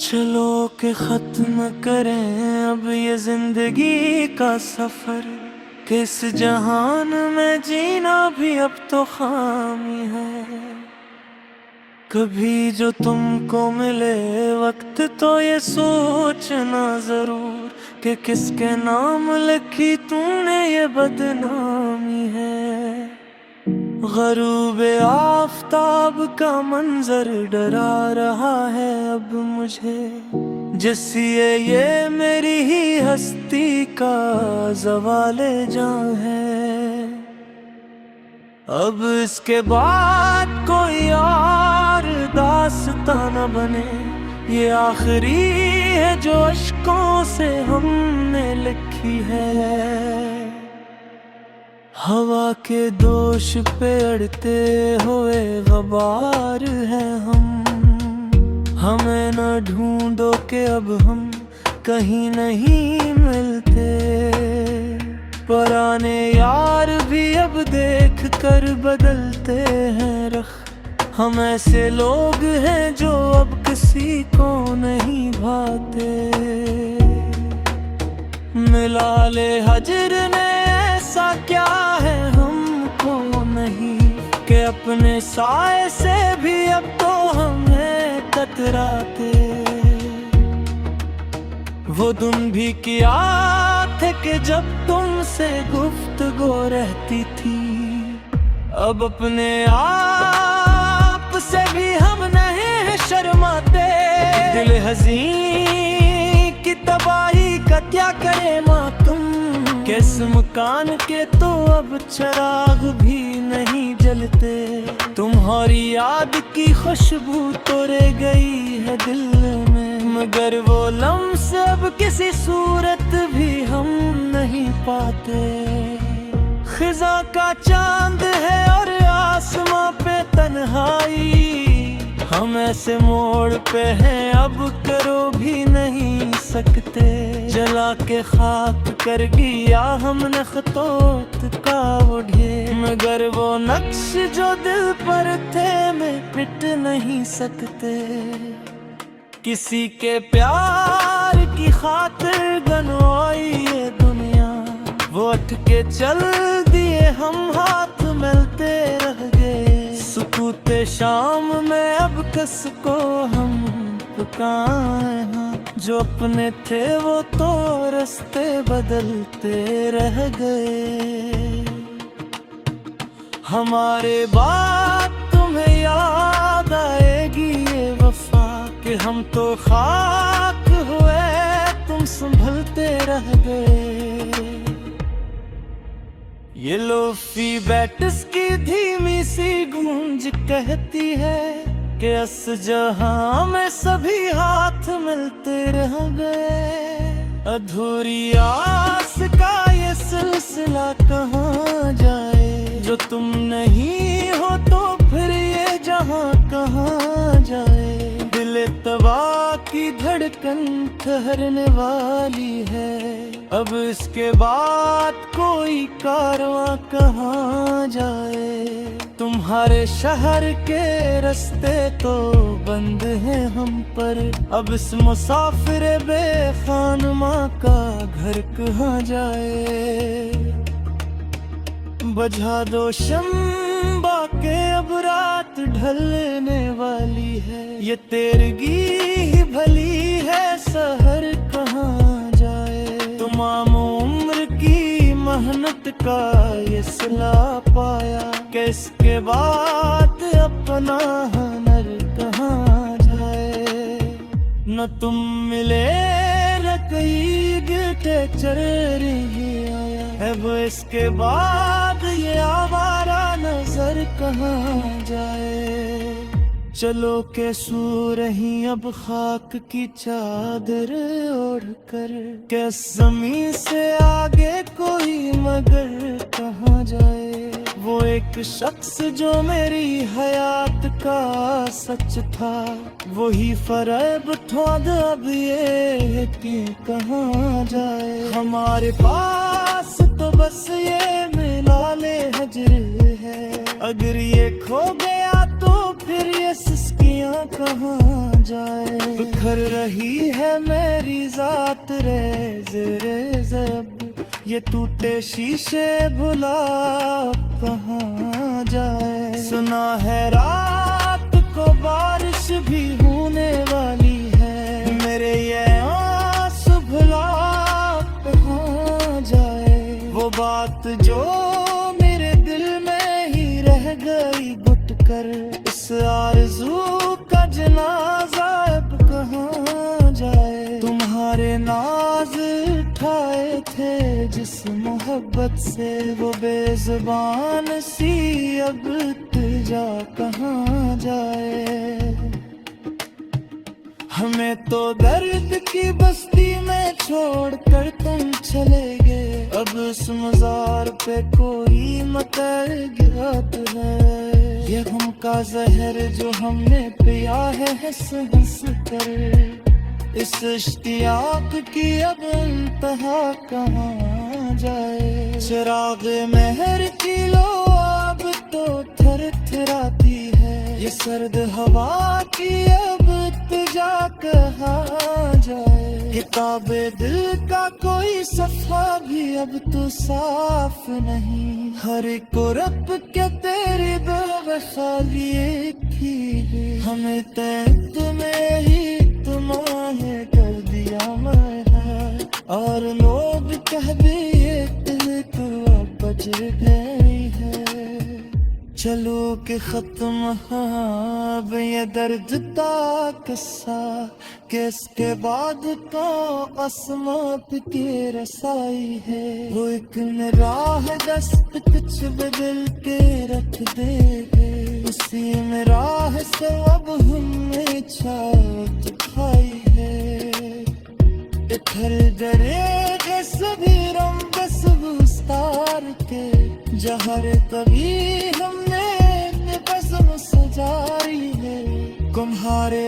चलो के खत्म करें अब ये जिंदगी का सफर, किस जहान में जीना भी अब तो खामी है। कभी जो तुमको मिले वक्त तो ये सोचना जरूर कि किसके नाम लिखी तूने ये बदनामी है। ग़ुरूब आफ़ताब का मंजर डरा रहा है अब मुझे, जिससे ये मेरी ही हस्ती का ज़वाले जान है। अब इसके बाद कोई और दास्तां न बने, ये आखिरी है जो अश्कों से हमने लिखी है। हवा के दोष पे अड़ते हुए ग़बार हैं हम, हमें न ढूंढो के अब हम कहीं नहीं मिलते। पुराने यार भी अब देख कर बदलते हैं रख, हम ऐसे लोग हैं जो अब किसी को नहीं भाते। मिला ले हजर ने ऐसा क्या है हमको नहीं, कि अपने साए से भी अब तो हमें कतराते। वो दिन भी किया थे कि जब तुमसे गुफ्तगू रहती थी, अब अपने आप से भी हम नहीं शर्माते। दिल हज़ीं की तबाही का क्या करे मातम, किस मकान के तो अब चिराग भी नहीं जलते। तुम्हारी याद की खुशबू तो रह गई है दिल में, मगर वो लम्स अब किसी सूरत भी हम नहीं पाते। खिज़ा का चांद है और आसमां पे तन्हाई, हम ऐसे मोड़ पे हैं अब करो भी नहीं सकते। जला के खाक कर दिया हमने खतोत का उठे, मगर वो नक्श जो दिल पर थे मैं मिट नहीं सकते। किसी के प्यार की खातिर गनवाई ये दुनिया, वो अटके चल दिए हम हाथ मिलते रह गए। सुकूते शाम में अब कस को हम पुकारे हैं, जो अपने थे वो तो रास्ते बदलते रह गए। हमारे बात तुम्हें याद आएगी ये वफा, कि हम तो खाक हुए तुम संभलते रह गए। ये लोफी बैट्स की धीमी सी गूंज कहती है कि अस जहां में सभी हाथ मिलते रह गए। अधूरी आस का ये सिलसिला कहाँ जाए, जो तुम नहीं हो तो फिर ये जहां कहाँ जाए। दिल तवा की धड़कन ठहरने वाली है, अब इसके बाद कोई कारवां कहाँ जाए। तुम्हारे शहर के रास्ते तो बंद हैं हम पर, अब इस मुसाफिर बेखानमा का घर कहाँ जाए। बुझा दो शम्बा के अब रात ढलने वाली है, ये तेरगी ही भली है सहर कहाँ जाए। तमाम उम्र की मेहनत का ये सिला पाया, कि इसके बाद अपना हुनर कहाँ जाए। न तुम मिले न कहीं गिरते चल रही आया है, वो इसके बाद ये आवारा नजर कहाँ जाए। चलो के सो रही अब खाक की चादर ओढ़ कर, क्या ज़मीं से आगे कोई मगर कहाँ जाए। वो एक शख्स जो मेरी हयात का सच था, वही फरेब ठोंद अब ये कि कहाँ जाए। हमारे पास तो बस ये मिला ले हजर है, अगर ये खो गया तो फिर ये सिस्कियाँ कहाँ जाए। बिखर रही है मेरी जात रे ज़ेरे ज़ब, ये टूटे शीशे भुला कहाँ जाए। सुना है रात को बारिश भी होने वाली है, मेरे ये आंसू भुला कहाँ जाए। वो बात जो मेरे दिल में ही रह गई घुट कर, इस आरज़ू का जनाज़ा अब कहाँ जाए। तुम्हारे नाज उठाए थे जिस मोहब्बत से, वो बेज़ुबान सी अब तुझा कहाँ जाए। हमें तो दर्द की बस्ती में छोड़कर तुम चले गए, अब उस मज़ार पे कोई मतर गिरत है। ये गम का जहर जो हमने पिया है हंस हंस कर, इस इश्तियाक की अब इंतहा कहाँ जाए। चिराग महर की लो अब तो थर थराती है, ये सर्द हवा की अब तुझा कहाँ जाए। किताबे दिल का कोई सफा भी अब तो साफ नहीं, हर एक को रब के तेरी बेवफाई एक ही है। हमें तुम्हें ही तुम्हारे कर दिया मैं, और लोग कह दिए दिल तो अब बच गई है। चलो कि खत्म अब ये दर्द का किस्सा, कि इसके बाद तो कसमत की रसाई है। वो एक राह दस्त कुछ बदल के रख दे, उसी में राह से अब हमने छात खाई है। इधर दरे सभी रंग सबूस्तार के, जहर कभी हमने कसम सजाई है। तुम्हारे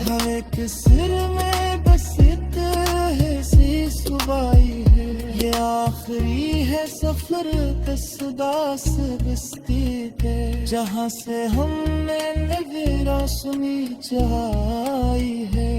हमें किसर में बस है सी सुबाई है। ये आखिरी है सफर कसदास बस्ती के, जहाँ से हमने नगरा सुनी चाही है।